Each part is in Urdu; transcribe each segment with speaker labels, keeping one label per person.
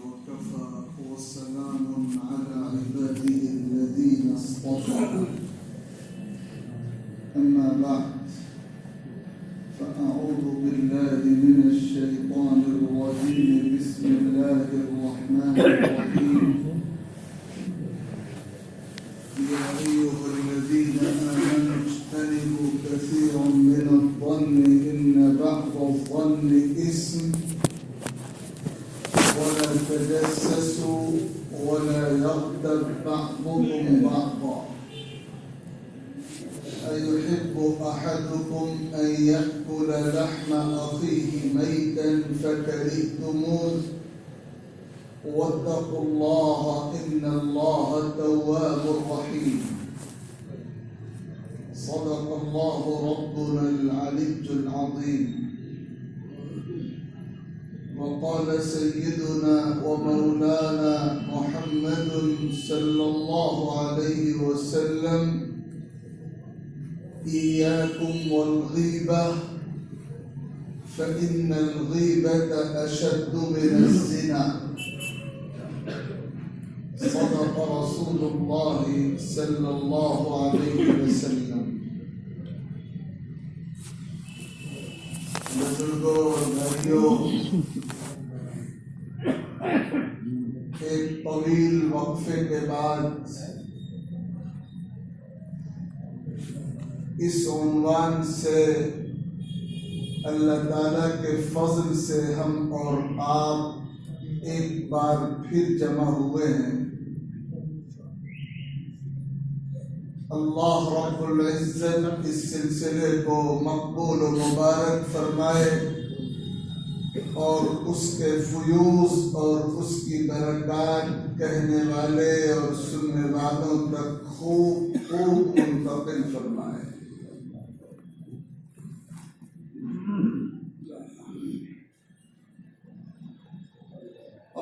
Speaker 1: وكفى وسلام على عباده الذين اصطفى أما بعد فأعوذ بالله من الشيطان الرجيم بسم الله الرحمن الرحيم يا أيها الذين آمنوا اجتنبوا كثيرا من الظن إن بعض الظن إثم ولا تجسسوا ولا يغتب بعضكم بعضا أيحب أحدكم أن يأكل لحم أخيه ميتا فكرهتموه واتقوا الله إن الله تواب رحيم صدق الله ربنا العلي العظيم وقال سيدنا ومولانا محمد صلى الله عليه وسلم إياكم والغيبة فإن الغيبة أشد من الزنا صدق رسول الله صلى الله عليه وسلم. بزرگوں اور بھائیوں، ایک طویل وقفے کے بعد اس عنوان سے اللہ تعالیٰ کے فضل سے ہم اور آپ ایک بار پھر جمع ہوئے ہیں. اللہ رب العزت اس سلسلے کو مقبول و مبارک فرمائے اور اس کے فیوز اور اس کی برکات کہنے والے اور سننے والوں تک خوب منتقل فرمائے.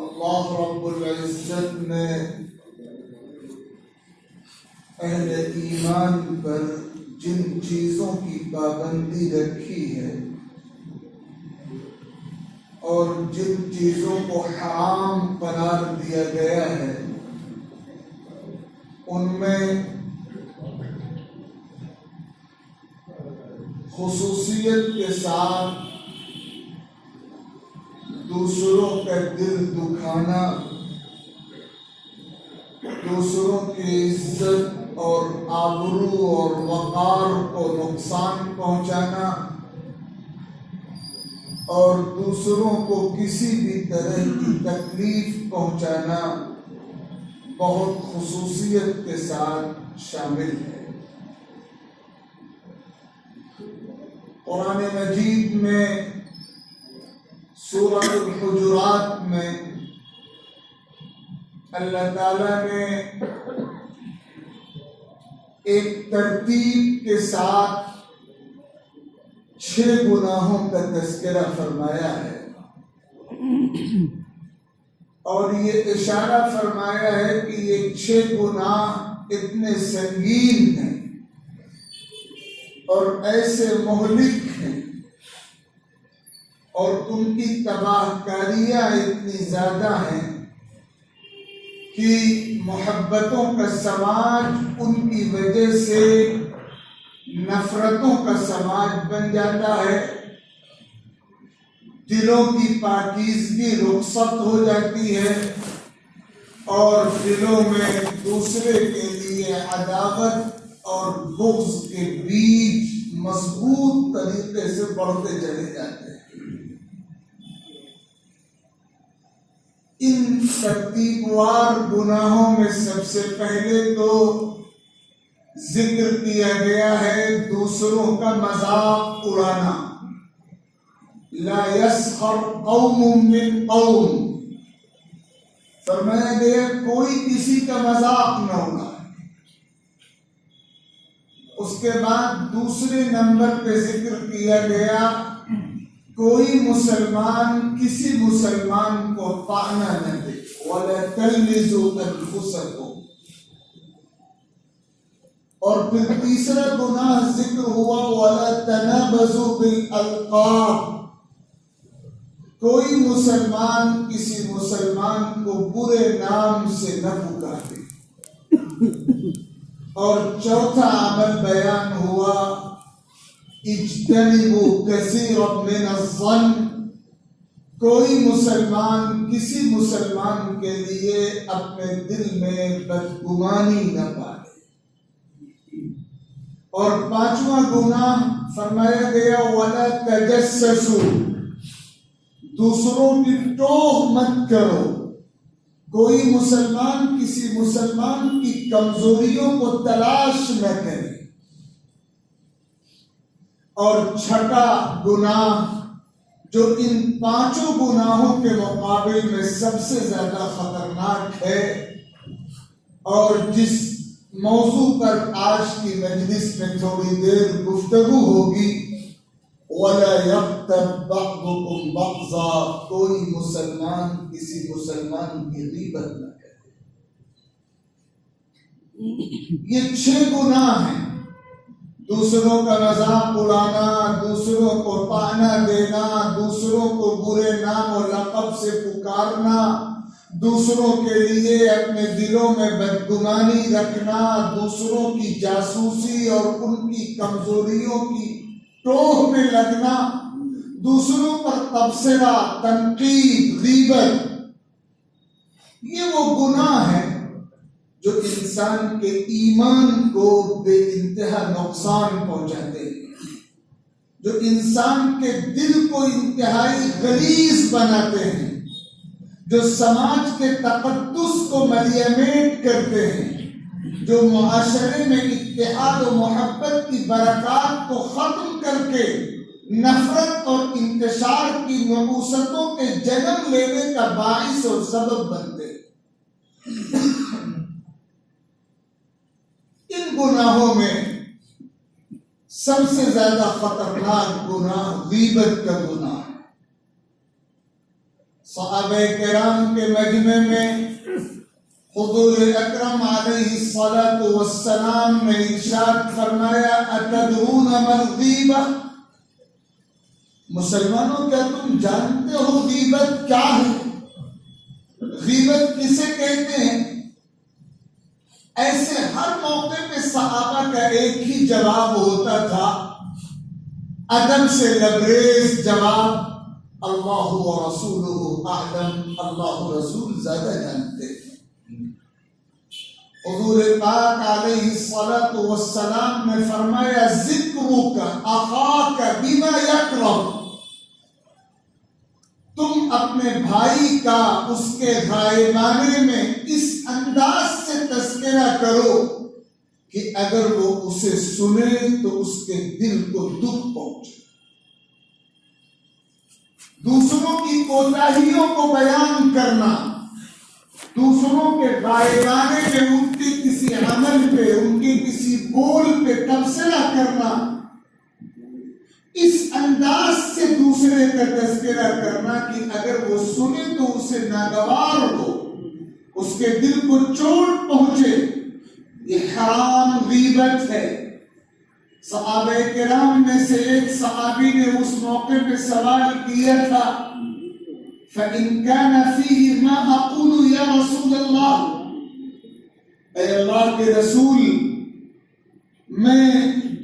Speaker 1: اللہ رب العزت نے اہل ایمان پر جن چیزوں کی پابندی رکھی ہے اور جن چیزوں کو حرام قرار دیا گیا ہے، ان میں خصوصیت کے ساتھ دوسروں کا دل دکھانا، دوسروں کی عزت اور آبرو اور وقار کو نقصان پہنچانا اور دوسروں کو کسی بھی طرح کی تکلیف پہنچانا بہت خصوصیت کے ساتھ شامل ہے. قرآن مجید میں سورۃ الحجرات میں اللہ تعالیٰ نے ایک ترتیب کے ساتھ 6 گناہوں کا تذکرہ فرمایا ہے اور یہ اشارہ فرمایا ہے کہ یہ 6 گناہ اتنے سنگین ہیں اور ایسے مہلک ہیں اور ان کی تباہ کاریاں اتنی زیادہ ہیں کہ محبتوں کا سماج ان کی وجہ سے نفرتوں کا سماج بن جاتا ہے، دلوں کی پاکیزگی رخصت ہو جاتی ہے اور دلوں میں دوسرے کے لیے عداوت اور بغض کے بیج مضبوط طریقے سے بڑھتے چلے جاتے ہیں. ان ترتیب وار گناہوں میں سب سے پہلے تو ذکر کیا گیا ہے دوسروں کا مذاق اڑانا. لا يسخر قوم من قوم، فرمایا گیا کوئی کسی کا مذاق نہ اڑائے. اس کے بعد دوسرے نمبر پہ ذکر کیا گیا کوئی مسلمان کسی مسلمان کو طعنہ نہ دے. وَلَا تَلْمِزُوا أَنفُسَكُمْ. اور پھر تیسرا گناہ ذکر ہوا وَلَا تَنَابَزُوا بِالْأَلْقَابِ. کوئی مسلمان کسی مسلمان کو برے نام سے نہ پکارے۔ اور چوتھا عمل بیان ہوا اجتنبوا کثیرا من الظن، کوئی مسلمان کسی مسلمان کے لیے اپنے دل میں بدگمانی نہ پالے۔ اور پانچواں گناہ فرمایا گیا وَلَا تَجَسَّسُوا، دوسروں کی ٹوہ مت کرو۔ کوئی مسلمان کسی مسلمان کی کمزوریوں کو تلاش نہ کرے۔ اور چھٹا گناہ جو ان پانچوں گناہوں کے مقابل میں سب سے زیادہ خطرناک ہے اور جس موضوع پر آج کی مجلس میں تھوڑی دیر گفتگو ہوگی، وَلَا يَغْتَبْ بَعْضُكُمْ بَعْضًا، کوئی مسلمان کسی مسلمان کی غیبت نہ کرے۔ یہ 6 گناہ ہیں، دوسروں کا مذاق اڑانا، دوسروں کو طعنہ دینا، دوسروں کو برے نام و لقب سے پکارنا، دوسروں کے لیے اپنے دلوں میں بدگمانی رکھنا، دوسروں کی جاسوسی اور ان کی کمزوریوں کی ٹوہ میں لگنا، دوسروں پر تبصرہ، تنقید، غیبت، یہ وہ گناہ ہیں جو انسان کے ایمان کو بے انتہا نقصان پہنچاتے ہیں، جو انسان کے دل کو انتہائی غلیظ بناتے ہیں، جو سماج کے تقدس کو ملیمیٹ کرتے ہیں، جو معاشرے میں اتحاد و محبت کی برکات کو ختم کر کے نفرت اور انتشار کی نحوستوں کے جنم لینے کا باعث اور سبب بنتے ہیں۔ ان گناہوں میں سب سے زیادہ خطرناک گناہ غیبت کا گناہ ہے۔ صحابہ کرام کے مجمع میں حضور اکرم علیہ الصلاۃ والسلام نے ارشاد فرمایا اتدرون ما الغیبہ، مسلمانوں کیا تم جانتے ہو غیبت کیا ہے؟ غیبت کسے کہتے ہیں؟ ایسے ہر موقع پہ صحابہ کا ایک ہی جواب ہوتا تھا، ادب سے لبریز جواب، اللہ و رسولہ اعلم، اللہ و رسول زیادہ جانتے ہیں۔ حضور پاک علیہ الصلاۃ والسلام نے فرمایا ذکرک اخاک بما یکرہ، تم اپنے بھائی کا اس کے غائبانے میں اس انداز سے تذکرہ کرو کہ اگر وہ اسے سنے تو اس کے دل کو دکھ پہنچے۔ دوسروں کی کوتاہیوں کو بیان کرنا، دوسروں کے غائبانے میں ان کے کسی عمل پہ، ان کے کسی بول پہ تبصرہ کرنا، اس انداز سے دوسرے کا تذکرہ کرنا کہ اگر وہ سنے تو اسے ناگوار ہو، اس کے دل کو چوٹ پہنچے، یہ حرام غیبت ہے۔ صحابہ کرام میں سے ایک صحابی نے اس موقع پہ سوال کیا تھا فَإِن كَانَ فِيهِ مَا أَقُولُ يَا رَسُولَ اللَّهِ، اے اللہ کے رسول، میں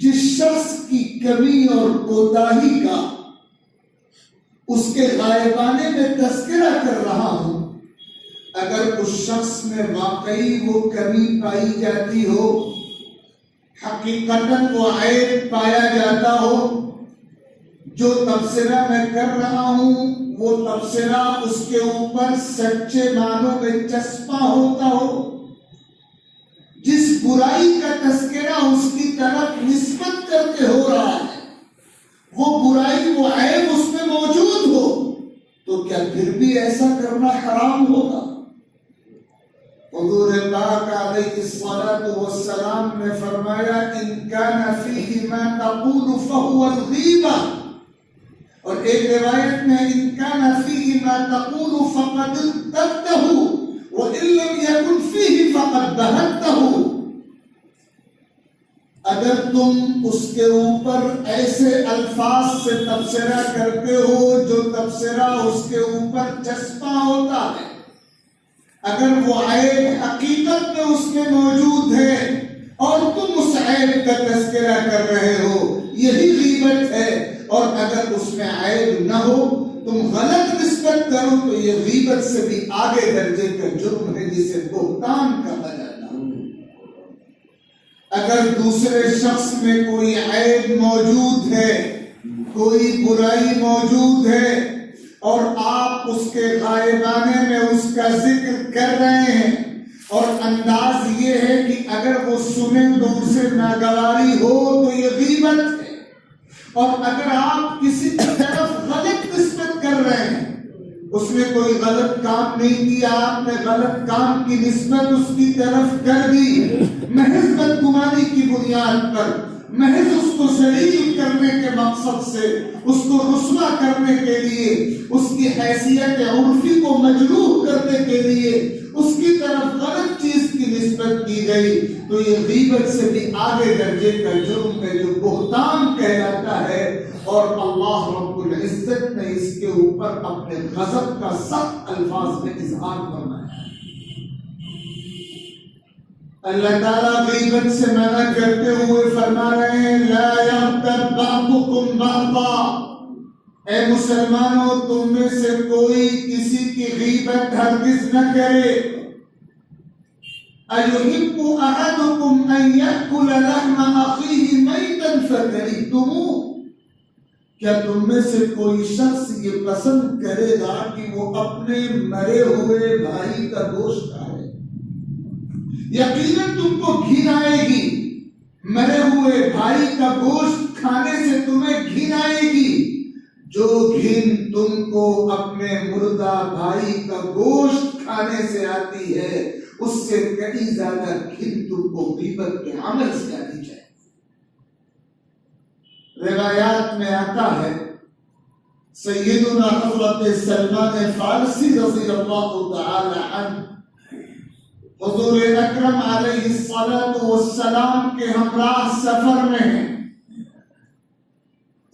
Speaker 1: جس شخص کی کمی اور کوتاہی کا اس کے غائبانے میں تذکرہ کر رہا ہوں، اگر اس شخص میں واقعی وہ کمی پائی جاتی ہو، حقیقتاً وہ عیب پایا جاتا ہو، جو تبصرہ میں کر رہا ہوں وہ تبصرہ اس کے اوپر سچے معنوں میں چسپاں ہوتا ہو، جس برائی کا تذکرہ اس کی طرف نسبت کر کے ہو رہا ہے وہ برائی، وہ عیب اس میں موجود ہو، تو کیا پھر بھی ایسا کرنا حرام ہوگا؟ حضور پاک علیہ الصلاۃ والسلام نے فرمایا ان کان فیہ ما تقول فہو الغیبہ، اور ایک روایت میں ان کان فیہ ما تقول فقد اغتبتہ وان لم یکن فیہ فقد بہتہ، اگر تم اس کے اوپر ایسے الفاظ سے تبصرہ کرتے ہو جو تبصرہ اس کے اوپر چسپاں ہوتا ہے، اگر وہ عیب حقیقت میں اس میں موجود ہے اور تم اس عیب کا تذکرہ کر رہے ہو، یہی غیبت ہے۔ اور اگر اس میں عیب نہ ہو، تم غلط نسبت کرو تو یہ غیبت سے بھی آگے درجے کا جرم ہے، جسے بہتان کہا جاتا ہے۔ اگر دوسرے شخص میں کوئی عیب موجود ہے، کوئی برائی موجود ہے، اور آپ اس کے غائبانے میں اس کا ذکر کر رہے ہیں، اور انداز یہ ہے کہ اگر وہ سنے تو اسے ناگواری ہو، تو یہ غیبت ہے۔ اور اگر آپ کسی کی طرف غلط نسبت کر رہے ہیں، اس نے کوئی غلط کام نہیں کیا، آپ نے غلط کام کی نسبت اس کی طرف کر دی، محض بدگمانی کی بنیاد پر، محض اس کو ذلیل کرنے کے مقصد سے، اس کو رسوا کرنے کے لیے، اس کی حیثیت عرفی کو مجروح کرنے کے لیے اس کی طرف غلط چیز کی نسبت کی گئی، تو یہ غیبت سے بھی آگے درجے کا جرم ہے، جو بہتان کہلاتا ہے۔ اور اللہ رب العزت نے اس کے اوپر اپنے غضب کا سخت الفاظ میں اظہار فرمایا ہے۔ اللہ تعالیٰ غیبت سے منع کرتے ہوئے فرما رہے ہیں، لا یغتب بعضکم بعضا، اے مسلمانوں تم میں سے کوئی کسی کی غیبت ہرگز نہ کرے۔ ایحب احدکم ان یأکل لحم اخیہ میتا فکرہتموہ، کیا تم میں سے کوئی شخص یہ پسند کرے گا کہ وہ اپنے مرے ہوئے بھائی کا گوشت کھائے؟ یقیناً تم کو گھن آئے گی، مرے ہوئے بھائی کا گوشت کھانے سے تمہیں گھن آئے گی۔ جو گھن تم کو اپنے مردہ بھائی کا گوشت کھانے سے آتی ہے، اس سے کئی زیادہ گھن تم کو غیبت کے عمل سے آتی جائے۔ روایات میں آتا ہے، سیدنا حضرت سلمان فارسی رضی اللہ تعالی عنہ حضور اکرم علیہ الصلوۃ والسلام کے ہمراہ سفر میں ہیں۔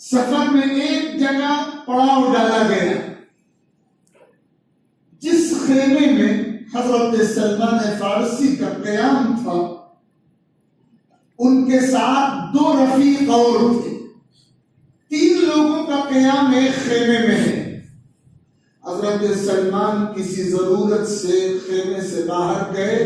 Speaker 1: سفر میں ایک جگہ پڑاؤ ڈالا گیا، جس خیمے میں حضرت سلمان فارسی کا قیام تھا، ان کے ساتھ 2 رفیق اور تھے۔ 3 لوگوں کا قیام ایک خیمے میں ہے۔ حضرت سلمان کسی ضرورت سے خیمے سے باہر گئے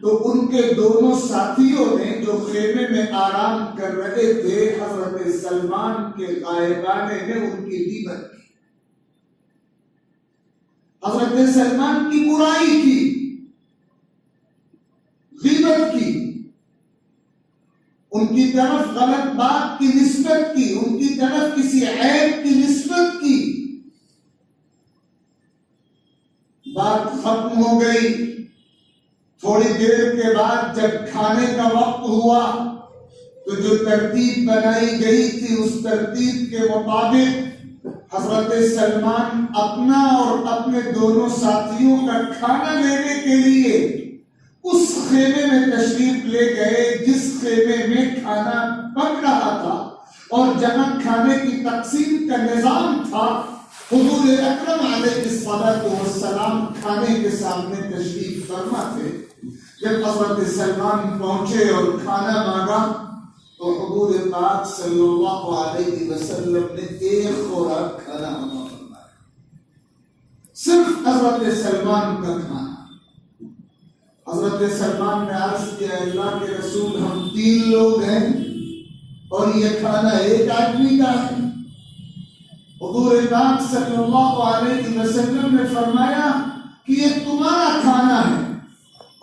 Speaker 1: تو ان کے دونوں ساتھیوں نے جو خیمے میں آرام کر رہے تھے، حضرت سلمان کے غائبانے میں ان کی غیبت کی، حضرت سلمان کی برائی کی، غیبت کی، ان کی طرف غلط بات کی نسبت کی، ان کی طرف کسی عیب کی نسبت کی۔ بات ختم ہو گئی۔ تھوڑی دیر کے بعد جب کھانے کا وقت ہوا تو جو ترتیب بنائی گئی تھی، اس ترتیب کے مطابق حضرت سلمان اپنا اور اپنے دونوں ساتھیوں کا کھانا لینے کے لیے اس خیمے میں تشریف لے گئے جس خیمے میں کھانا پک رہا تھا، اور جہاں کھانے کی تقسیم کا نظام تھا، حضور اکرم علیہ الصلوۃ والسلام کھانے کے سامنے تشریف فرما تھے۔ جب حضرت سلمان پہنچے اور کھانا مانگا تو حضور پاک صلی اللہ علیہ وسلم نے ایک خوراک کھانا عطا فرمایا، صرف حضرت سلمان کا کھانا۔ حضرت سلمان نے عرض کیا، اللہ کے رسول ہم 3 لوگ ہیں اور یہ کھانا ایک آدمی کا ہے۔ حضور پاک صلی اللہ علیہ وسلم نے فرمایا کہ یہ تمہارا کھانا ہے،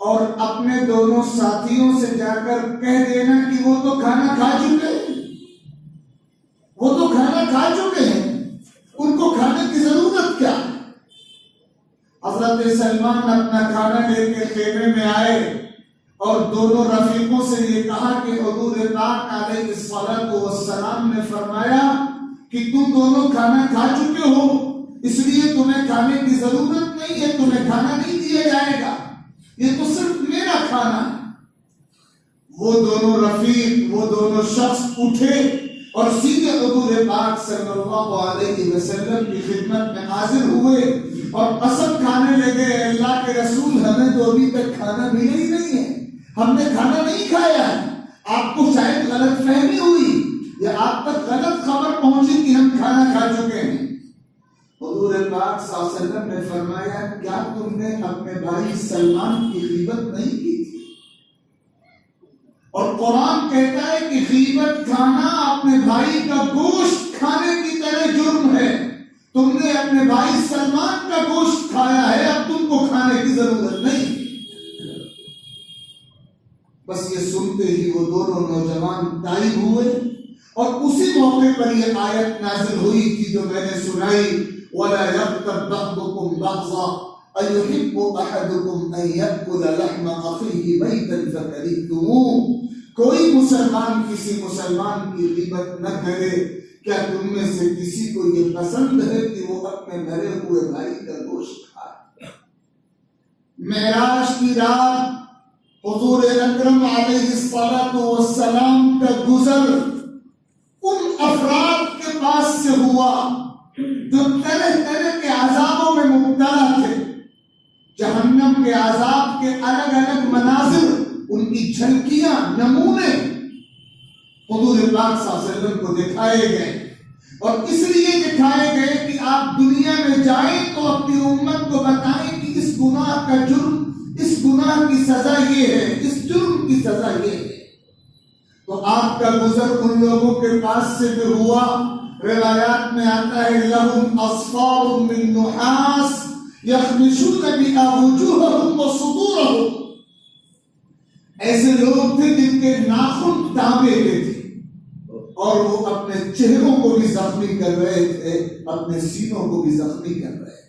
Speaker 1: اور اپنے دونوں ساتھیوں سے جا کر کہہ دینا کہ وہ تو کھانا کھا چکے ہیں، وہ تو کھانا کھا چکے ہیں، ان کو کھانے کی ضرورت کیا ہے۔ حضرت سلمان اپنا کھانا لے کے خیمے میں آئے اور دونوں رفیقوں سے یہ کہا کہ حضور پاک علیہ الصلوۃ والسلام نے فرمایا کہ تم دونوں کھانا کھا چکے ہو، اس لیے تمہیں کھانے کی ضرورت نہیں ہے، تمہیں کھانا نہیں دیا جائے گا، یہ تو صرف میرا کھانا ہے۔ وہ دونوں رفیق، وہ دونوں شخص اٹھے اور سیدھے حضور پاک صلی اللہ علیہ وسلم کی خدمت میں حاضر ہوئے اور قسم کھانے لگے، اللہ کے رسول ہمیں تو ابھی تک کھانا ملا ہی نہیں ہے، ہم نے کھانا نہیں کھایا ہے، آپ کو شاید غلط فہمی ہوئی یا آپ تک غلط خبر پہنچی کہ ہم کھانا کھا چکے ہیں۔ حضور پاک صلی اللہ علیہ وسلم نے فرمایا، کیا تم نے اپنے بھائی سلمان کی غیبت نہیں کی تھی؟ اور قرآن کہتا ہے کہ غیبت کھانا اپنے بھائی کا گوشت کھانے کی طرح جرم ہے۔ تم نے اپنے بھائی سلمان کا گوشت کھایا ہے، اب تم کو کھانے کی ضرورت نہیں۔ بس یہ سنتے ہی وہ دونوں نوجوان تائب ہوئے اور اسی موقع پر یہ آیت نازل ہوئی تھی جو میں نے سنائی، وَلَا يَغْتَبْ بَعْضُكُمْ بَعْضًا أَيُحِبُّ أَحَدُكُمْ أَن يَأْكُلَ لَحْمَ أَخِيهِ مَيْتًا فَكَرِهْتُمُوهُ۔ کوئی مسلمان کسی مسلمان کی غیبت نہ کرے، کیا تم میں سے کسی کو یہ پسند ہے کہ وہ اپنے مرے ہوئے بھائی کا گوشت کھائے؟ معراج کی رات حضور اکرم علیہ الصلوۃ والسلام کا گزر ان افراد کے پاس سے ہوا جو طرح طرح کے عذابوں میں مبتلا تھے، جہنم کے عذاب کے الگ الگ مناظر، ان کی جھلکیاں، نمونے حضور پاک صلی اللہ علیہ وسلم کو دکھائے گئے، اور اس لیے دکھائے گئے کہ آپ دنیا میں جائیں تو اپنی امت کو بتائیں کہ اس گناہ کا جرم، اس گناہ کی سزا یہ ہے، اس جرم کی سزا یہ ہے۔ تو آپ کا گزر ان لوگوں کے پاس سے بھی ہوا، روایات میں آتا ہے لَهُمْ أَصْفَارٌ مِّن نُحَاسٍ يَخْمِشُونَ بِهَا وُجُوهَهُمْ وَصُدُورَهُمْ۔ ایسے لوگ تھے جن کے ناخن تانبے کے تھے اور وہ اپنے چہروں کو بھی زخمی کر رہے تھے، اپنے سینوں کو بھی زخمی کر رہے تھے۔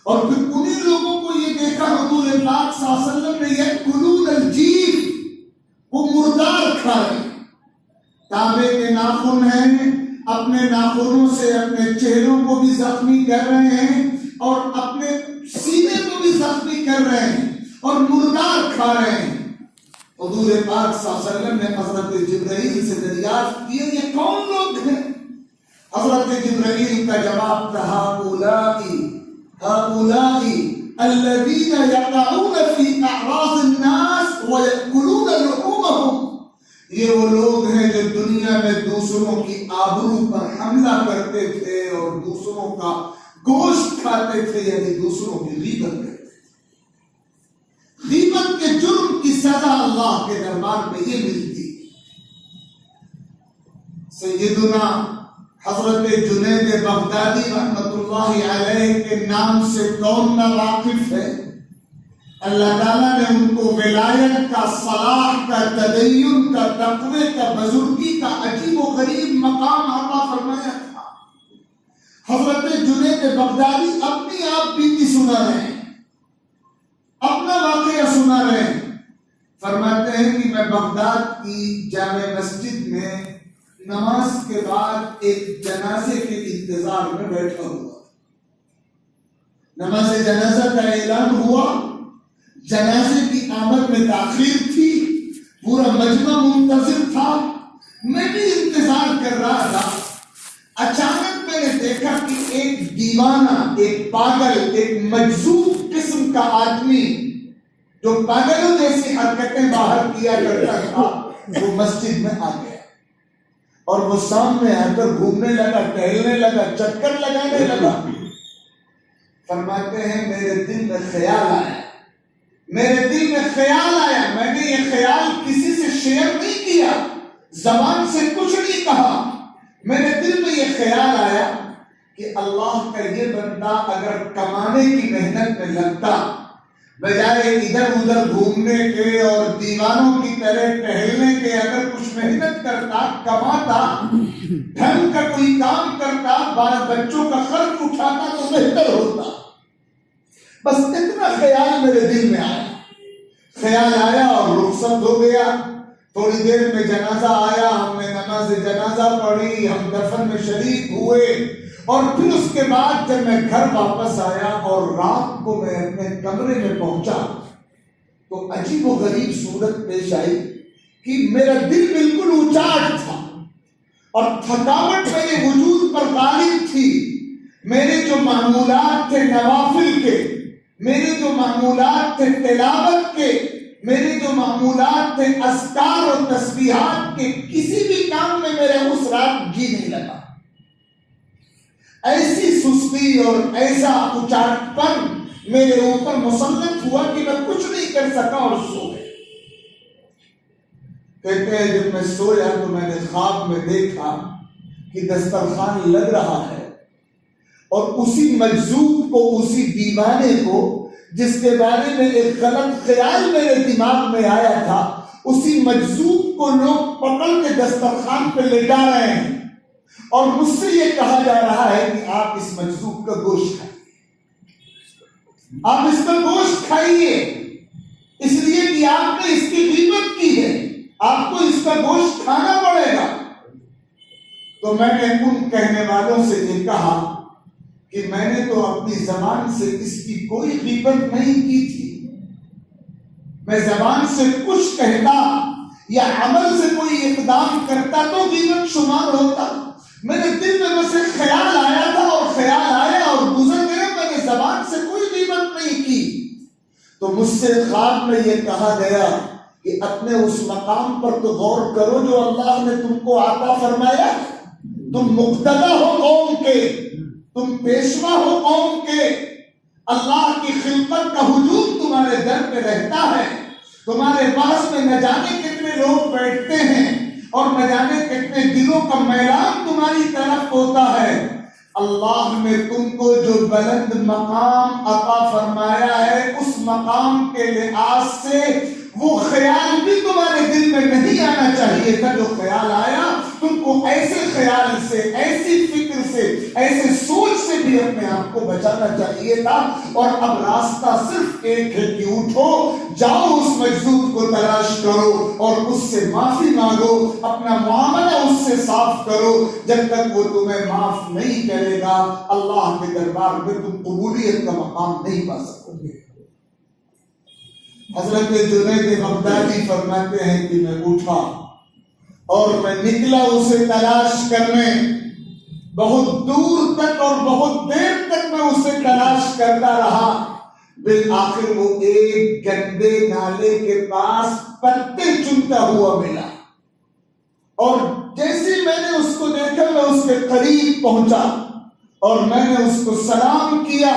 Speaker 1: اور پھر انہی لوگوں کو یہ دیکھا حضور پاک صلی اللہ علیہ وسلم نے، یأکلون الجیف، وہ مردار کھا رہے ہیں، تانبے کے ناخن ہیں، اپنے ناخنوں سے اپنے چہروں کو بھی زخمی کر رہے ہیں اور اپنے سینے کو بھی زخمی کر رہے ہیں اور مردار کھا رہے ہیں۔ حضور پاک صلی اللہ علیہ وسلم نے حضرت جبرائیل سے دریافت کیا، یہ کون لوگ ہیں؟ حضرت جبرائیل کا جواب تھا، هؤلاء الذين يقعون في اعراض الناس ويأكلون لحومهم۔ یہ وہ لوگ ہیں جو دنیا میں دوسروں کی آبرو پر حملہ کرتے تھے اور دوسروں کا گوشت کھاتے تھے، یعنی دوسروں کی غیبت کرتے تھے۔ غیبت کے جرم کی سزا اللہ کے دربار میں یہ ملتی۔ سیدنا حضرت جنید بغدادی رحمت اللہ علیہ کے نام سے کون نہ واقف ہے؟ اللہ تعالیٰ نے ان کو ولایت کا، صلاح کا، تدین کا، تقوی کا، بزرگی کا عجیب و غریب مقام عطا فرمایا تھا۔ حضرت جنید بغدادی اپنی آپ بیتی سنا رہے ہیں، اپنا واقعہ سنا رہے ہیں۔ فرماتے ہیں کہ میں بغداد کی جامع مسجد میں نماز کے بعد ایک جنازے کے انتظار میں بیٹھا ہوا، نماز جنازہ کا اعلان ہوا، جنازے کی آمد میں تاخیر تھی، پورا مجمع منتظر تھا، میں بھی انتظار کر رہا تھا۔ اچانک میں نے دیکھا کہ ایک دیوانہ، ایک پاگل، ایک مجذوب قسم کا آدمی جو پاگلوں جیسی حرکتیں باہر کیا کرتا تھا، وہ مسجد میں آ گیا اور وہ سامنے آ کر گھومنے لگا، ٹہلنے لگا، چکر لگانے لگا۔ فرماتے ہیں میرے دل میں خیال آیا، میرے دل میں خیال آیا، میں نے یہ خیال کسی سے شیئر نہیں کیا، زبان سے کچھ نہیں کہا، میرے دل میں یہ خیال آیا کہ اللہ کا یہ بندہ اگر کمانے کی محنت میں لگتا، بجائے ادھر ادھر گھومنے کے اور دیوانوں کی طرح ٹہلنے کے اگر کچھ محنت کرتا، کماتا، ڈھنگ کا کوئی کام کرتا، 12 بچوں کا خرچ اٹھاتا تو بہتر ہوتا۔ بس اتنا خیال میرے دل میں آیا، خیال آیا اور رخصت ہو گیا۔ تھوڑی دیر میں جنازہ آیا، ہم نے نماز جنازہ پڑھی، ہم دفن میں شریک ہوئے، اور پھر اس کے بعد جب میں گھر واپس آیا اور رات کو میں اپنے کمرے میں پہنچا تو عجیب و غریب صورت پیش آئی کہ میرا دل بالکل اچاٹ تھا اور تھکاوٹ میرے وجود پر غالب تھی. میرے جو معمولات تھے نوافل کے، میرے جو معمولات تھے تلاوت کے، میرے جو معمولات تھے اذکار اور تسبیحات کے، کسی بھی کام میں میرے اس رات جی نہیں لگا. ایسی سستی اور ایسا اچاٹ پن میرے اوپر مسلط ہوا کہ میں کچھ نہیں کر سکا اور سو گئے. کہتے ہیں جب میں سویا تو میں نے خواب میں دیکھا کہ دسترخوان لگ رہا ہے اور اسی مجذوب کو، اسی دیوانے کو جس کے بارے میں ایک غلط خیال میرے دماغ میں آیا تھا، اسی مجذوب کو لوگ پکڑ کے دسترخوان پہ لٹا رہے ہیں اور مجھ سے یہ کہا جا رہا ہے کہ آپ اس مجذوب کا گوشت کھائیے، آپ اس کا گوشت کھائیے، اس لیے کہ آپ نے اس کی غیبت کی ہے، آپ کو اس کا گوشت کھانا پڑے گا. تو میں نے ان کہنے والوں سے یہ کہا کہ میں نے تو اپنی زبان سے اس کی کوئی غیبت نہیں کی تھی. میں زبان سے کچھ کہتا یا عمل سے کوئی اقدام کرتا تو غیبت شمار ہوتا. میرے دل میں بس ایک خیال آیا تھا اور خیال آیا اور گزر گیا، میں نے زبان سے کوئی غیبت نہیں کی. تو مجھ سے خواب میں یہ کہا گیا کہ اپنے اس مقام پر تو غور کرو جو اللہ نے تم کو عطا فرمایا. تم مقتدا ہو قوم کے، تم پیشوا ہو قوم کے، اللہ کی خلقت کا ہجوم تمہارے در پہ رہتا ہے. تمہارے پاس میں نہ جانے کتنے لوگ بیٹھتے ہیں اور نہ جانے کتنے دلوں کا میلان تمہاری طرف ہوتا ہے. اللہ نے تم کو جو بلند مقام عطا فرمایا ہے، اس مقام کے لحاظ سے وہ خیال بھی تمہارے دل میں نہیں آنا چاہیے تھا. جو خیال آیا تم کو ایسے خیال سے، ایسی فکر سے، ایسے سوچ سے بھی اپنے آپ کو بچانا چاہیے تھا. اور اب راستہ صرف ایک ہے کہ اٹھو، جاؤ اس مجذوب کو تلاش کرو اور اس سے معافی مانگو، اپنا معاملہ اس سے صاف کرو. جب تک وہ تمہیں معاف نہیں کرے گا اللہ کے دربار میں تم قبولیت کا مقام نہیں پا سکو گے. حضرت جنید بغدادی فرماتے ہیں کہ میں اٹھا اور میں نکلا اسے تلاش کرنے. بہت دور تک اور بہت دیر تک میں اسے تلاش کرتا رہا. بالآخر وہ ایک گندے نالے کے پاس پتے چنتا ہوا ملا اور جیسے میں نے اس کو دیکھا میں اس کے قریب پہنچا اور میں نے اس کو سلام کیا.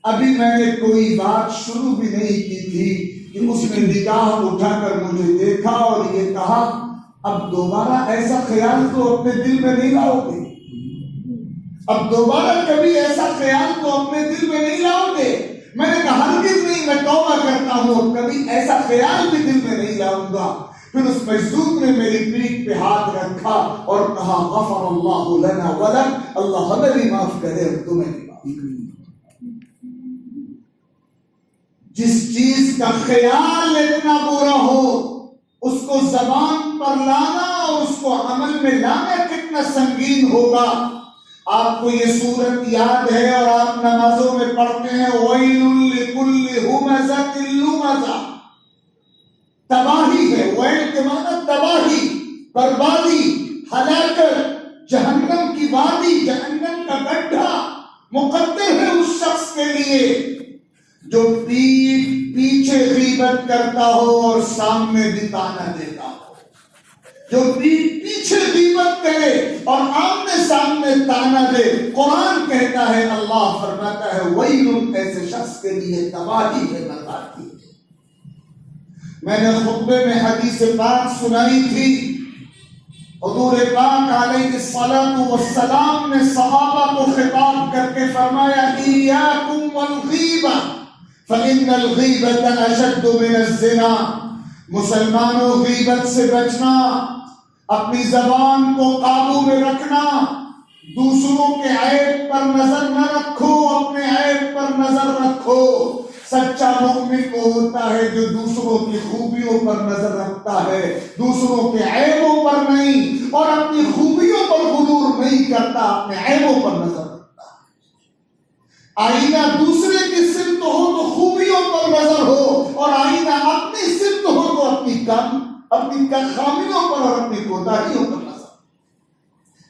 Speaker 1: ابھی میں نے کوئی بات شروع بھی نہیں کی تھی کہ اس نے نگاہ اٹھا کر مجھے دیکھا اور یہ کہا اب دوبارہ ایسا خیال تو اپنے دل میں نہیں لاؤ گے، اب دوبارہ کبھی ایسا خیال تو اپنے دل میں نہیں لاؤ گے. میں نے کہا ہرگز نہیں، میں توبہ کرتا ہوں، کبھی ایسا خیال بھی دل میں نہیں لاؤں گا. پھر اس مجذوب نے میری پیٹھ پہ ہاتھ رکھا اور کہا غفر اللہ لنا ولک، اللہ ہمیں بھی معاف کرے اور تمہیں بھی معاف کرے. جس چیز کا خیال اتنا برا ہو اس کو زبان پر لانا اور اس کو عمل میں لانا کتنا سنگین ہوگا. آپ کو یہ سورت یاد ہے اور آپ نمازوں میں پڑھتے ہیں وَيْلٌ لِكُلِّ هُمَزَةٍ لُمَزَةٍ. تباہی ہے، ویل کے معنی تباہی، بربادی، ہلاکت، جہنم کی وادی، جہنم کا گڈھا مقدر ہے اس شخص کے لیے جو پیچھے غیبت کرتا ہو اور سامنے بھی طعنہ دیتا ہو. جو پیچھے غیبت کرے اور آمنے سامنے طعنہ دے. قرآن کہتا ہے، اللہ فرماتا ہے ویل، ایسے شخص کے لیے تباہی ہے، بربادی ہے. میں نے خطبے میں حدیث پاک سنائی تھی. حضور پاک علیہ الصلوۃ والسلام نے صحابہ کو خطاب کر کے فرمایا ایاکم والغیبہ فإن الغیبۃ اشد من الزنا. مسلمانوں غیبت سے بچنا، اپنی زبان کو قابو میں رکھنا، دوسروں کے عیب پر نظر نہ رکھو، اپنے عیب پر نظر رکھو. سچا مومن وہ ہوتا ہے جو دوسروں کی خوبیوں پر نظر رکھتا ہے، دوسروں کے عیبوں پر نہیں، اور اپنی خوبیوں پر غرور نہیں کرتا، اپنے عیبوں پر نظر رکھتا ہے. آئینہ دوسرے کی سمت ہو تو خوبیوں پر نظر ہو، اور آئینہ اپنی سمت ہو تو اپنی خامیوں پر اور اپنی کوتاہیوں پر نظر۔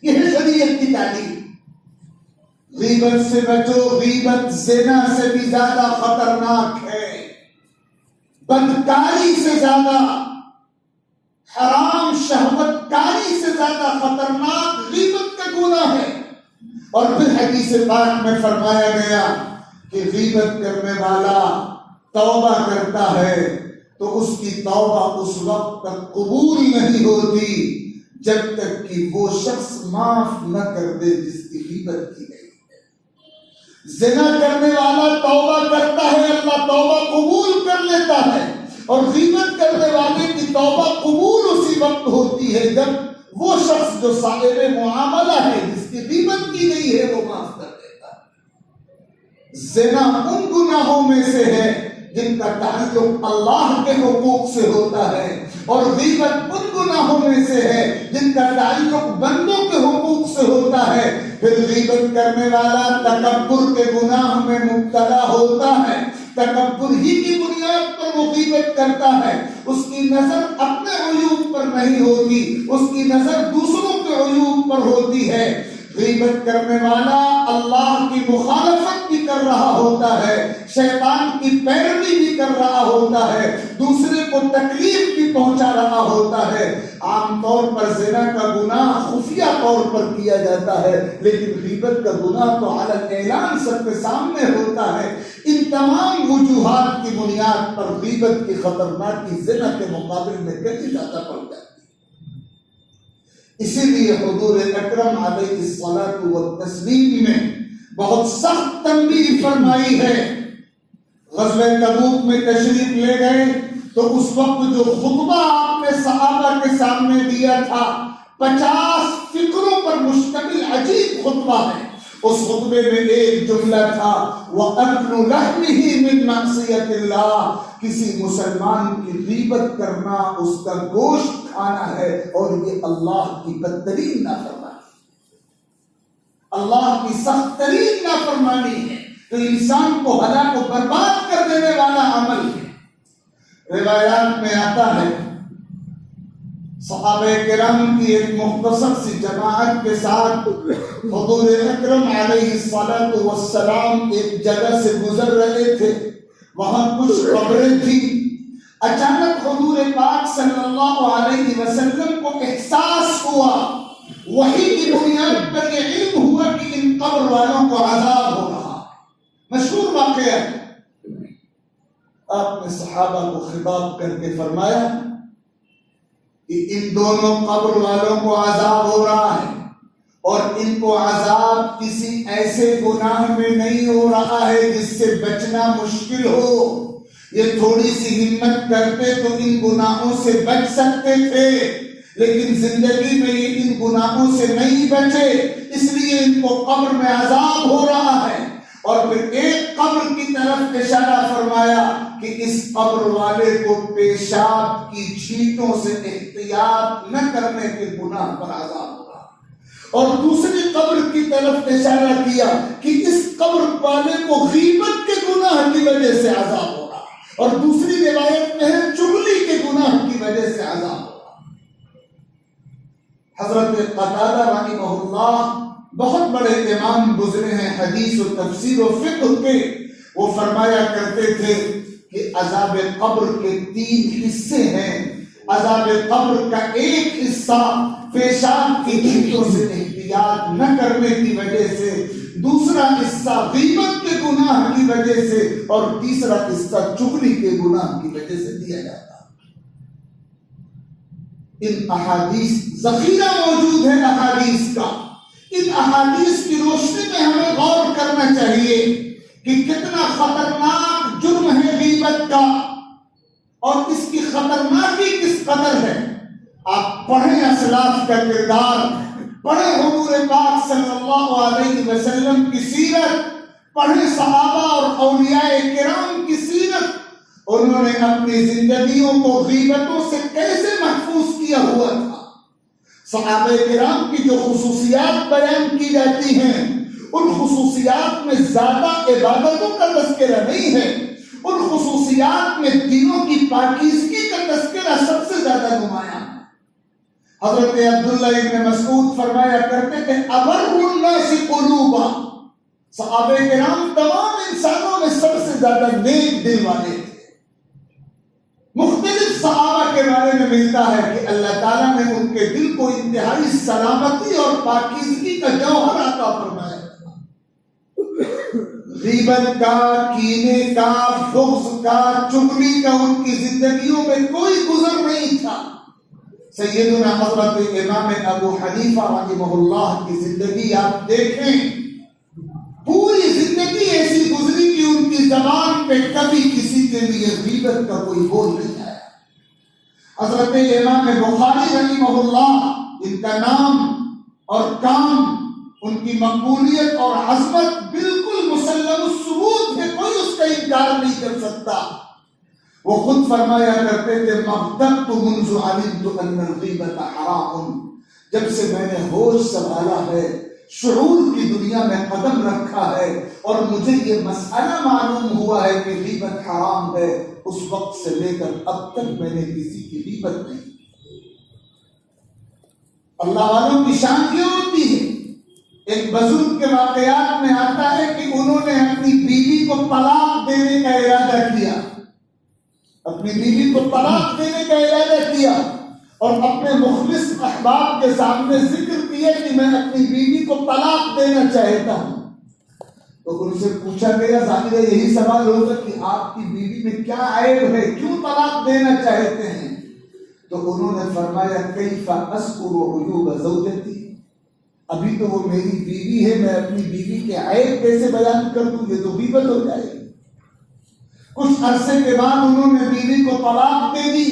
Speaker 1: یہ ہے شریعت کی تعلیم۔ غیبت سے بچو، غیبت زنا سے بھی زیادہ خطرناک ہے، بدکاری سے زیادہ، حرام شہوت کاری سے زیادہ خطرناک غیبت کا گناہ ہے۔ اور پھر حدیث پاک میں فرمایا گیا کہ غیبت کرنے والا توبہ کرتا ہے تو اس کی توبہ اس وقت تک قبول نہیں ہوتی جب تک کہ وہ شخص معاف نہ کر دے جس کی غیبت کی گئی ہے۔ زنا کرنے والا توبہ کرتا ہے، اللہ توبہ قبول کر لیتا ہے، اور غیبت کرنے والے کی توبہ قبول اسی وقت ہوتی ہے جب وہ شخص جو صاحب معاملہ ہے، جس کی غیبت کی گئی ہے، وہ معاف کر دیتا ہے۔ زنا ان گناہوں میں سے ہے جن کا تعلق اللہ کے حقوق سے ہوتا ہے، اور غیبت ان گناہوں میں سے ہے جن کا تعلق بندوں کے حقوق سے ہوتا ہے۔ پھر غیبت کرنے والا تکبر کے گناہ میں مبتلا ہوتا ہے، تکبر ہی کی بنیاد پر وہ غیبت کرتا ہے، اس کی نظر اپنے عیوب پر نہیں ہوتی، اس کی نظر دوسروں کے عیوب پر ہوتی ہے۔ غیبت کرنے والا اللہ کی مخالفت بھی کر رہا ہوتا ہے، شیطان کی پیروی بھی کر رہا ہوتا ہے، دوسرے کو تکلیف بھی پہنچا رہا ہوتا ہے۔ عام طور پر زنا کا گناہ خفیہ طور پر کیا جاتا ہے، لیکن غیبت کا گناہ تو علن اعلان سب کے سامنے ہوتا ہے۔ ان تمام وجوہات کی بنیاد پر غیبت کی خطرناکی زنا کے مقابل میں کتنی زیادہ بڑھ جاتی ہے۔ اسی لیے حضور اکرم علیہ الصلوۃ والتسلیم نے بہت سخت تنبیہ فرمائی ہے۔ غزوہ تبوک میں تشریف لے گئے تو اس وقت جو خطبہ آپ نے صحابہ کے سامنے دیا تھا، 50 فکروں پر مشتمل عجیب خطبہ ہے۔ اس خطبے میں ایک جملہ تھا، وَأَكْلُ لَحْمِهِ مِنْ مَعْصِيَةِ اللَّهِ، کسی مسلمان کی غیبت کرنا، اس کا گوشت کھانا ہے، اور یہ اللہ کی بدترین نافرمانی، اللہ کی سخت ترین نافرمانی ہے، تو انسان کو ہلاک و برباد کر دینے والا عمل ہے۔ روایات میں آتا ہے صحابہ کرام کی ایک مختصر سی جماعت کے ساتھ حضور اکرم علیہ الصلوۃ والسلام ایک جگہ سے گزر رہے تھے، وہاں کچھ قبریں تھیں۔ اچانک حضور پاک صلی اللہ علیہ وسلم کو احساس ہوا، وحی کی بنیاد پر یہ علم ہوا کہ ان قبر والوں کو عذاب ہو رہا۔ مشہور واقعہ ہے۔ آپ نے صحابہ کو خطاب کر کے فرمایا کہ ان دونوں قبر والوں کو عذاب ہو رہا ہے، اور ان کو عذاب کسی ایسے گناہ میں نہیں ہو رہا ہے جس سے بچنا مشکل ہو۔ یہ تھوڑی سی ہمت کرتے تو ان گناہوں سے بچ سکتے تھے، لیکن زندگی میں یہ ان گناہوں سے نہیں بچے، اس لیے ان کو قبر میں عذاب ہو رہا ہے۔ اور پھر ایک قبر کی طرف اشارہ فرمایا کہ اس قبر والے کو پیشاب کی چھینٹوں سے احتیاط نہ کرنے کے گناہ پر عذاب ہو رہا ہے، اور دوسری قبر کی طرف اشارہ کیا کہ اس قبر والے کو غیبت کے گناہ کی وجہ سے عذاب ہو رہا ہے، اور دوسری روایت میں ہے چغلی کے گناہ کی وجہ سے عذاب ہو رہا ہے۔ حضرت قتادہ رحمہ اللہ بہت بڑے امام گزرے ہیں حدیث و تفسیر و فقہ کے، وہ فرمایا کرتے تھے کہ عذاب قبر کے 3 حصے ہیں۔ عذاب قبر کا ایک حصہ پیشاب کی چھینٹوں سے احتیاط نہ کرنے کی وجہ سے، دوسرا حصہ غیبت کے گناہ کی وجہ سے، اور تیسرا حصہ چغلی کے گناہ کی وجہ سے دیا جاتا۔ ان احادیث ذخیرہ موجود ہے احادیث کا، ان احادیث کی روشنی میں ہمیں غور کرنا چاہیے کہ کتنا خطرناک جرم ہے غیبت کا، اور اس کی خطرناکی کس قدر ہے۔ آپ پڑھیں اسلاف کا کردار، پڑھیں حضور پاک صلی اللہ علیہ وسلم کی سیرت، پڑھیں صحابہ اور اولیاء کرام کی سیرت، انہوں نے اپنی زندگیوں کو غیبتوں سے کیسے محفوظ کیا ہوا تھا۔ صحابہ کرام کی جو خصوصیات بیان کی جاتی ہیں ان خصوصیات میں زیادہ عبادتوں کا تذکرہ نہیں ہے، ان خصوصیات میں دلوں کی پاکیزگی کا تذکرہ سب سے زیادہ نمایاں ہے۔ حضرت عبداللہ ابن مسعود فرمایا کرتے تھے ابر الناس قلوبا، صحابہ کرام تمام انسانوں میں سب سے زیادہ نیک دل والے تھے۔ مختلف صحابہ کے بارے میں ملتا ہے کہ اللہ تعالیٰ نے ان کے دل کو انتہائی سلامتی اور پاکیزگی کا جوہر عطا فرمایا۔ غیبت کا، کینے کا، بغض کا، چغلی کا ان کی زندگیوں میں کوئی گزر نہیں تھا۔ سیدنا حضرت امام ابو حنیفہ رحمہ اللہ کی زندگی آپ دیکھیں، پوری زندگی ایسی گزری کہ ان کی زبان پہ کبھی کسی کے لیے غیبت کا کوئی بول نہیں آیا۔ حضرت امام بخاری رحمہ اللہ، ان کا نام اور کام، ان کی مقبولیت اور عظمت بالکل مسلم الثبوت ہے، کوئی اس کا انکار نہیں کر سکتا۔ وہ خود فرمایا کرتے تھے مبدأت منذ علمت ان الغیبۃ حرام، جب سے میں نے ہوش سنبھالا ہے، شعور کی دنیا میں قدم رکھا ہے اور مجھے یہ مسئلہ معلوم ہوا ہے کہ غیبت حرام ہے، اس وقت سے لے کر اب تک میں نے کسی کی غیبت نہیں کی۔ اللہ والوں کی شان کیوں ہوتی ہے؟ ایک بزرگ کے واقعات میں آتا ہے کہ انہوں نے اپنی بیوی کو طلاق دینے کا ارادہ کیا، اپنی بیوی کو طلاق دینے کا ارادہ کیا اور اپنے مخلص احباب کے سامنے ذکر کیا کہ میں اپنی بیوی کو طلاق دینا چاہتا ہوں۔ تو ان سے پوچھا گیا، ظاہر ہے یہی سوال ہوگا کہ آپ کی بیوی میں کیا عیب ہے، کیوں طلاق دینا چاہتے ہیں؟ تو انہوں نے فرمایا کیف اذکر عیوب زوجتی، ابھی تو وہ میری بیوی ہے، میں اپنی بیوی کے عیب کیسے بیان کر دوں، یہ تو غیبت ہو جائے گی۔ کچھ عرصے کے بعد انہوں نے بیوی کو طلاق دے دی۔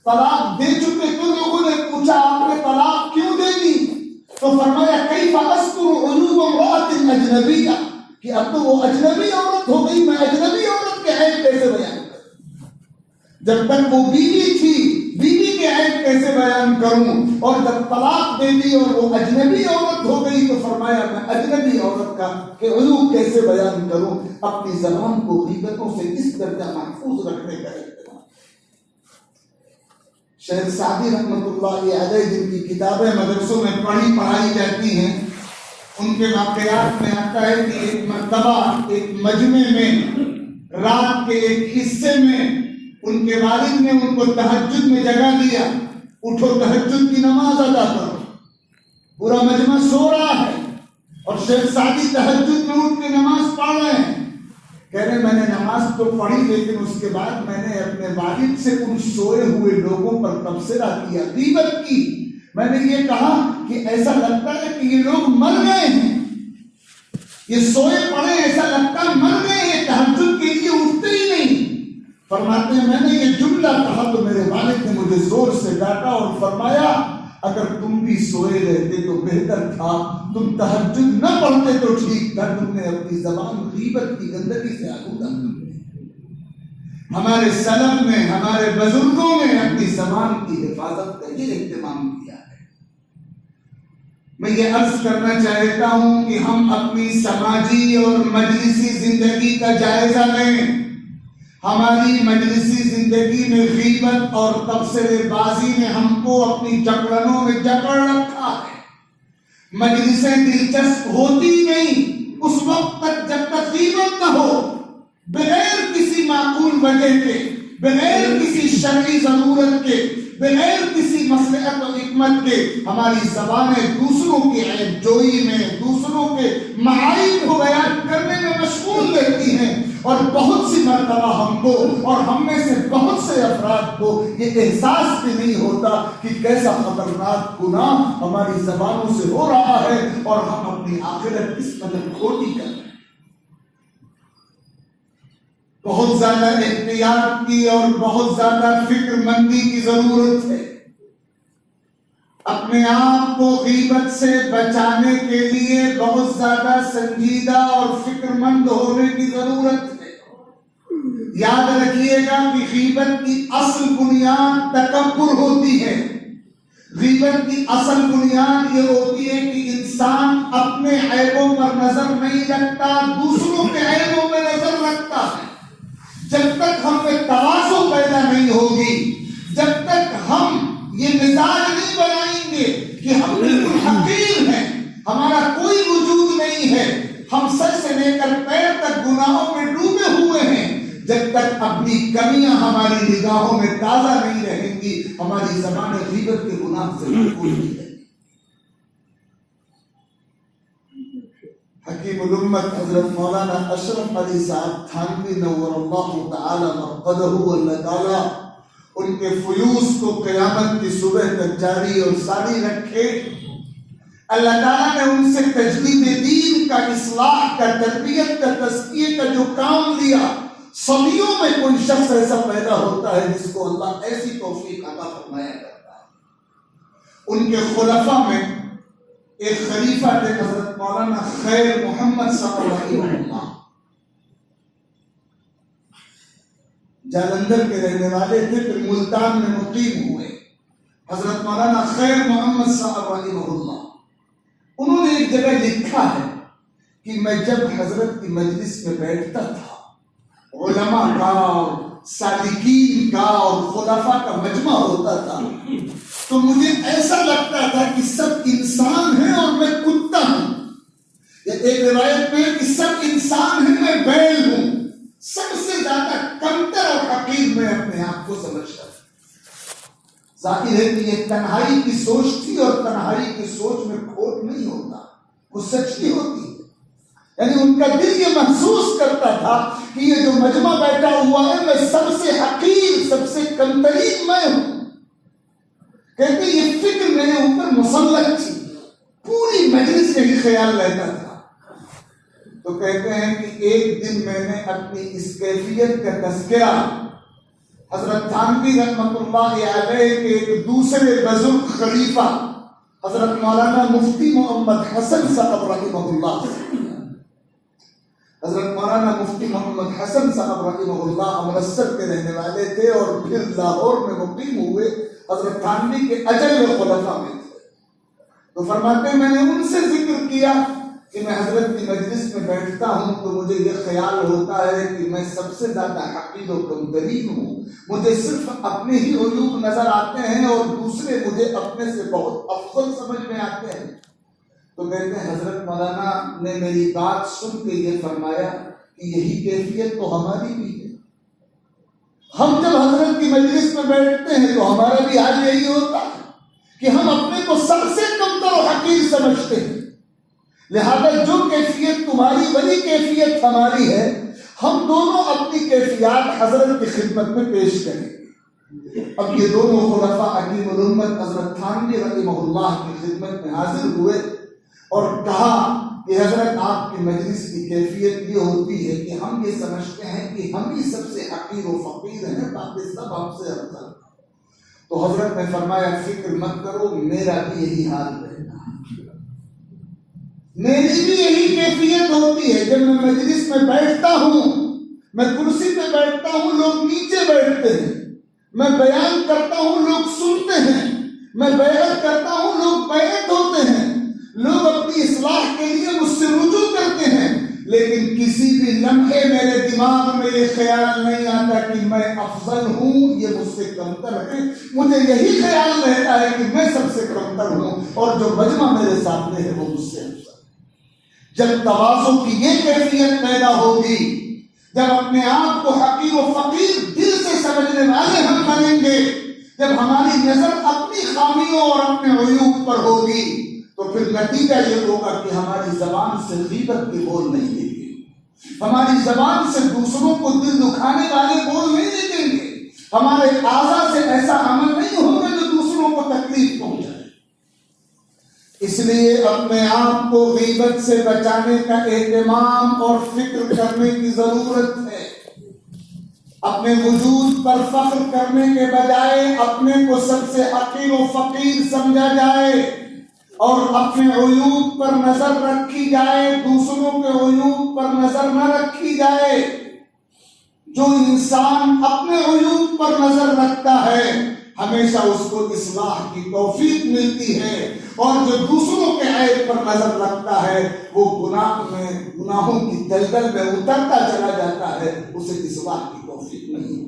Speaker 1: طلاق دے چکے تو لوگوں نے پوچھا آپ نے طلاق کیوں دے دی؟ تو فرمایا کیف اذکر عیوب امرأۃ اجنبیہ، کہ اب تو وہ اجنبی عورت ہو گئی، میں اجنبی عورت کے عیب کیسے بیان کروں؟ جب تک وہ بیوی تھی، بیوی کے عیب کیسے بیان کروں؟ اور جب طلاق دے دی اور وہ اجنبی عورت ہو گئی تو فرمایا میں اجنبی عورت کا کہ عیوب کیسے بیان کروں؟ اپنی زبان کو غیبتوں سے اس درجہ محفوظ رکھنے کا اہتمام۔ شیخ سعدی رحمۃ اللہ علیہ جن کی کتابیں مدرسوں میں پڑھائی جاتی ہیں، ان کے واقعات میں آتا ہے کہ ایک مرتبہ ایک مجمع میں رات کے ایک حصے میں ان کے والد نے ان کو تہجد میں جگا دیا، اٹھو تہجد کی نماز ادا کرو۔ پورا مجمع سو رہا ہے اور شیخ سعدی تہجد میں اٹھ کے نماز پڑھ رہے ہیں۔ کہہ رہے میں نے نماز تو پڑھی، لیکن اس کے بعد میں نے اپنے والد سے ان سوئے ہوئے لوگوں پر تبصرہ کیا، غیبت کی۔ میں نے یہ کہا کہ ایسا لگتا ہے کہ یہ لوگ مر گئے ہیں، یہ سوئے پڑے، ایسا لگتا ہے مر گئے ہیں، تہجد کے لیے اٹھتے ہی نہیں۔ فرماتے ہیں میں نے یہ جملہ کہا تو میرے والد نے مجھے زور سے ڈانٹا اور فرمایا اگر تم بھی سوئے رہتے تو بہتر تھا، تم تہجد نہ پڑھتے تو ٹھیک تھا، تم نے اپنی زبان غیبت کی گندگی سے آلودہ کر دی۔ ہمارے سلف نے، ہمارے بزرگوں نے اپنی زبان کی حفاظت کا یہ اہتمام کیا ہے۔ میں یہ عرض کرنا چاہتا ہوں کہ ہم اپنی سماجی اور مجلسی زندگی کا جائزہ لیں۔ ہماری مجلسی زندگی میں غیبت اور تبصرے بازی نے ہم کو اپنی جکڑنوں میں جکڑ رکھا ہے۔ مجلسیں دلچسپ ہوتی نہیں اس وقت تک جب تک غیبت نہ ہو، بغیر کسی معقول وجہ کے، بغیر کسی شرعی ضرورت کے، بغیر کسی مصلحت و حکمت کے ہماری زبانیں دوسروں کی عیب جوئی میں، دوسروں کے معائب کو بیان کرنے میں مشغول رہتی ہیں، اور بہت سی مرتبہ ہم کو اور ہم میں سے بہت سے افراد کو یہ احساس بھی نہیں ہوتا کہ کیسا خطرناک گناہ ہماری زبانوں سے ہو رہا ہے اور ہم اپنی آخرت کس قدر کھوٹی کر رہے ہیں۔ بہت زیادہ احتیاط کی اور بہت زیادہ فکر مندی کی ضرورت ہے۔ اپنے آپ کو غیبت سے بچانے کے لیے بہت زیادہ سنجیدہ اور فکر مند ہونے کی ضرورت ہے۔ یاد رکھیے گا کہ غیبت کی اصل بنیاد تکبر ہوتی ہے۔ غیبت کی اصل بنیاد یہ ہوتی ہے کہ انسان اپنے عیبوں پر نظر نہیں رکھتا، دوسروں کے عیبوں میں نظر رکھتا ہے۔ جب تک ہم میں تواضع پیدا نہیں ہوگی، جب تک ہم یہ مزاج نہیں بنائیں گے کہ ہم بالکل حقیر ہیں، ہمارا کوئی وجود نہیں ہے، ہم سر سے لے کر پیر تک گناہوں میں ڈوبے ہوئے ہیں، جب تک اپنی کمیاں ہماری نگاہوں میں تازہ نہیں رہیں گی، ہماری زبان غیبت کے گناہ سے محفوظ نہیں رہے گی۔ حکیم الامت حضرت مولانا اشرف علی صاحب تھانوی نور اللہ تعالی مرقدہ، اللہ تعالی ان کے فیوز کو قیامت کی صبح تک جاری اور ساری رکھے۔ اللہ تعالیٰ نے ان سے تجدید دین کا، اصلاح کا، تربیت کا، تزکیے کا جو کام لیا، صدیوں میں کوئی شخص ایسا پیدا ہوتا ہے جس کو اللہ ایسی توفیق عطا فرمایا کرتا ہے۔ ان کے خلفاء میں ایک خلیفہ تھے حضرت مولانا خیر محمد صاحب رحمہ اللہ، جالندھر کے رہنے والے تھے، پھر ملتان میں مقیم ہوئے۔ حضرت مولانا خیر محمد صاحب رحمہ اللہ، انہوں نے ایک جگہ لکھا ہے کہ میں جب حضرت کی مجلس میں بیٹھتا تھا، علماء کا اور سالکین کا اور خلفاء کا مجمع ہوتا تھا، تو مجھے ایسا لگتا تھا کہ سب انسان ہیں اور میں کتا ہوں، یا ایک روایت میں کہ سب انسان ہیں میں بیل ہوں، سب سے زیادہ کمتر اور حقیر میں اپنے آپ کو سمجھتا تھا۔ ظاہر ہے کہ یہ تنہائی کی سوچ تھی، اور تنہائی کی سوچ میں کھوٹ نہیں ہوتا، وہ سچی ہوتی ہے۔ یعنی ان کا دل یہ محسوس کرتا تھا کہ یہ جو مجمع بیٹھا ہوا ہے میں سب سے حقیر، سب سے کمترین میں ہوں۔ کہتے یہ فکر میرے اوپر مسلط تھی، پوری مجلس یہی خیال رہتا تھا۔ تو کہتے ہیں کہ ایک دن میں نے اپنی اس کیفیت کا تذکرہ حضرت تھانوی رحمۃ اللہ علیہ کے ایک دوسرے بزرگ خلیفہ حضرت مولانا مفتی محمد حسن صاحب رحمہ اللہ، حضرت مولانا مفتی محمد حسن صاحب رحمہ اللہ امرتسر کے رہنے والے تھے اور پھر لاہور میں مقیم ہوئے، حضرت تھانوی کے اجل خلفاء میں تھے۔ تو فرماتے ہیں میں نے ان سے ذکر کیا کہ میں حضرت کی مجلس میں بیٹھتا ہوں تو مجھے یہ خیال ہوتا ہے کہ میں سب سے زیادہ حقیر و کمترین ہوں، مجھے صرف اپنے ہی عیوب نظر آتے ہیں اور دوسرے مجھے اپنے سے بہت افضل سمجھ میں آتے ہیں۔ تو کہتے ہیں حضرت مولانا نے میری بات سن کے یہ فرمایا کہ یہی کیفیت تو ہماری بھی ہے، ہم جب حضرت کی مجلس میں بیٹھتے ہیں تو ہمارا بھی حال یہی ہوتا ہے کہ ہم اپنے کو سب سے کمتر و حقیر سمجھتے ہیں، لہذا جو کیفیت تمہاری وہی کیفیت ہماری ہے، ہم دونوں اپنی کیفیات حضرت کی خدمت میں پیش کریں گے۔ اب یہ دونوں خلفاء حکیم الامت حضرت تھانوی رحمہ اللہ کی خدمت میں حاضر ہوئے اور کہا کہ حضرت آپ کی مجلس کی کیفیت یہ ہوتی ہے کہ ہم یہ سمجھتے ہیں کہ ہم ہی سب سے حقیر و فقیر ہیں، باقی سب ہم سے افضل۔ تو حضرت نے فرمایا فکر مت کرو، میرا بھی یہی حال رہتا ہے، میری بھی یہی کیفیت ہوتی ہے۔ جب میں مجلس میں بیٹھتا ہوں، میں کرسی پہ بیٹھتا ہوں، لوگ نیچے بیٹھتے ہیں، میں بیان کرتا ہوں، لوگ سنتے ہیں، میں بیعت کرتا ہوں، لوگ بیعت ہوتے ہیں، لوگ اپنی اصلاح کے لیے مجھ سے رجوع کرتے ہیں، لیکن کسی بھی لمحے میرے دماغ میں یہ خیال نہیں آتا کہ میں افضل ہوں، یہ مجھ سے کمتر ہے۔ مجھے یہی خیال رہتا ہے کہ میں سب سے کمتر ہوں اور جو مجمع میرے سامنے ہے وہ مجھ سے افضل۔ جب تواضع کی یہ کیفیت پیدا ہوگی، جب اپنے آپ کو حقیر و فقیر دل سے سمجھنے والے ہم بنیں گے، جب ہماری نظر اپنی خامیوں اور اپنے عیوب پر ہوگی، تو پھر نتیجہ یہ ہوگا کہ ہماری زبان سے غیبت کے بول نہیں نکلیں گے، ہماری زبان سے دوسروں کو دل دکھانے والے بول نہیں نکلیں گے، ہمارے اعضاء سے ایسا عمل نہیں ہوگا جو دوسروں کو تکلیف پہنچائے۔ اس لیے اپنے آپ کو غیبت سے بچانے کا اہتمام اور فکر کرنے کی ضرورت ہے۔ اپنے وجود پر فخر کرنے کے بجائے اپنے کو سب سے حقیر و فقیر سمجھا جائے اور اپنے عیوب پر نظر رکھی جائے، دوسروں کے عیوب پر نظر نہ رکھی جائے۔ جو انسان اپنے عیوب پر نظر رکھتا ہے، ہمیشہ اس کو اصلاح کی توفیق ملتی ہے، اور جو دوسروں کے عیب پر نظر رکھتا ہے وہ گناہوں کی دلدل میں اترتا چلا جاتا ہے، اسے اصلاح کی توفیق نہیں۔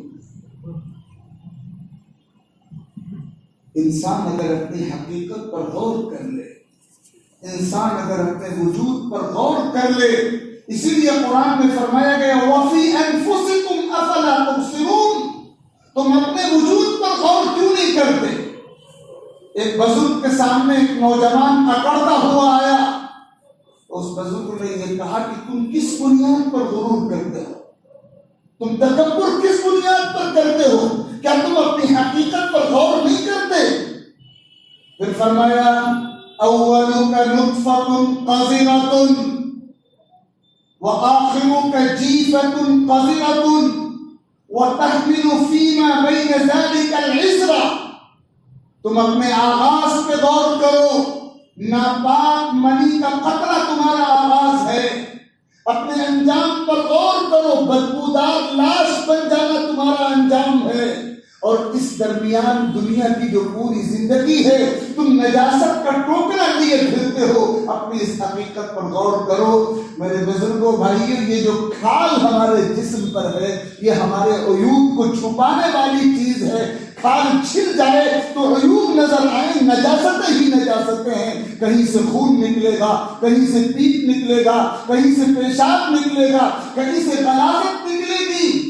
Speaker 1: انسان اگر اپنی حقیقت پر غور کر لے، انسان اگر اپنے وجود پر غور کر لے، اسی لیے قرآن میں فرمایا گیا وَفِي أَنفُسِكُمْ أَفَلَا تُبْصِرُونَ، تم اپنے وجود پر غور کیوں نہیں کرتے؟ ایک بزرگ کے سامنے ایک نوجوان اکڑتا ہوا آیا، اس بزرگ نے یہ کہا کہ تم کس بنیاد پر غرور کرتے ہو، تم تکبر کس بنیاد پر کرتے ہو، کیا تم اپنی حقیقت پر غور نہیں کرتے؟ پھر فرمایا اولک نطفۃ قذرۃ وآخرک جیفۃ قذرۃ وتحمل فیما بین ذلک العسر، تم اپنے آغاز پہ غور کرو، ناپاک منی کا قطرہ تمہارا آغاز ہے، اپنے انجام پر غور کرو، بدبودار لاش بن جانا تمہارا انجام ہے، اور اس درمیان دنیا کی جو پوری زندگی ہے تم نجاست کا ٹوکرا لیے پھرتے ہو، اپنی اس حقیقت پر غور کرو۔ میرے بزرگوں بھائیوں، یہ جو کھال ہمارے جسم پر ہے یہ ہمارے عیوب کو چھپانے والی چیز ہے، کھال چھل جائے تو عیوب نظر آئیں، نجاستیں ہی نجاستیں ہیں، کہیں سے خون نکلے گا، کہیں سے پیپ نکلے گا، کہیں سے پیشاب نکلے گا، کہیں سے غلاظت نکلے گی۔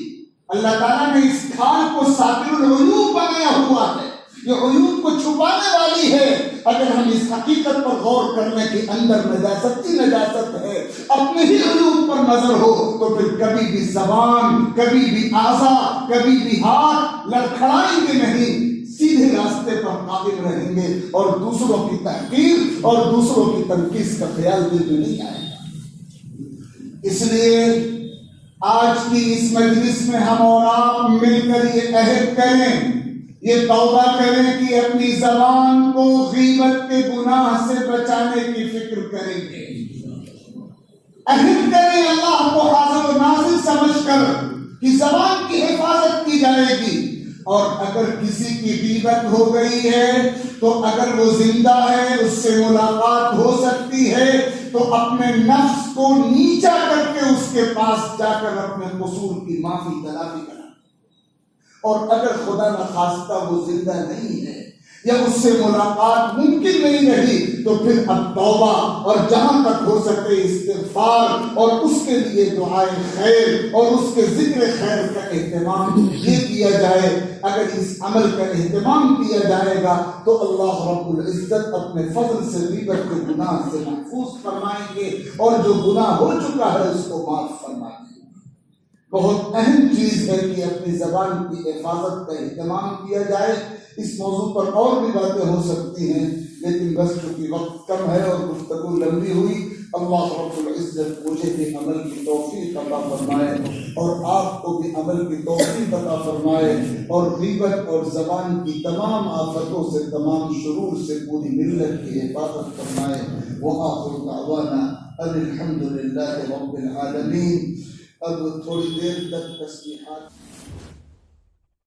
Speaker 1: اللہ تعالیٰ نے اس کھال کو ساتر العیوب بنایا ہوا ہے، یہ عیوب کو چھپانے والی ہے۔ اگر ہم اس حقیقت پر غور کرنے کے اندر نجاست ہی نجاست ہے، اپنے ہی عیوب پر نظر ہو، تو پھر کبھی بھی زبان، کبھی بھی اعضاء، کبھی بھی ہاتھ لڑکھڑائیں گے نہیں، سیدھے راستے پر قائم رہیں گے، اور دوسروں کی تحقیر اور دوسروں کی تنقید کا خیال دل میں نہیں آئے گا۔ اس لیے آج کی اس مجلس میں ہم اور آپ مل کر یہ عہد کریں، یہ توبہ کریں کہ اپنی زبان کو غیبت کے گناہ سے بچانے کی فکر کریں گے، عہد کریں اللہ کو حاضر و ناظر سمجھ کر کہ زبان کی حفاظت کی جائے گی، اور اگر کسی کی غیبت ہو گئی ہے تو اگر وہ زندہ ہے اس سے ملاقات ہو سکتی ہے تو اپنے نفس کو نیچا کر کے اس کے پاس جا کر اپنے قصور کی معافی تلافی کرنا، اور اگر خدا نخواستہ وہ زندہ نہیں ہے یا اس سے ملاقات ممکن نہیں رہی تو پھر اب توبہ اور جہاں تک ہو سکے استغفار اور اس کے لیے دعائے خیر اور اس کے ذکر خیر کا اہتمام یہ کیا جائے۔ اگر اس عمل کا اہتمام کیا جائے گا تو اللہ رب العزت اپنے فضل سے غیبت کے گناہ سے محفوظ فرمائیں گے، اور جو گناہ ہو چکا ہے اس کو معاف فرمائیں گے۔ بہت اہم چیز ہے کہ اپنی زبان کی حفاظت کا اہتمام کیا جائے۔ اس موضوع پر اور بھی باتیں ہو سکتی ہیں، لیکن بس چونکہ وقت کم ہے اور گفتگو لمبی ہوئی، اللہ رب العزت مجھے بھی عمل کی توفیق عطا فرمائے اور آپ کو بھی عمل کی توفیق عطا فرمائے، اور غیبت اور زبان کی تمام آفتوں سے، تمام شرور سے پوری ملت کی حفاظت فرمائے۔ وآخر دعوانا ان الحمد للہ رب العالمین۔ اب تھوڑی دیر تک تسبیحات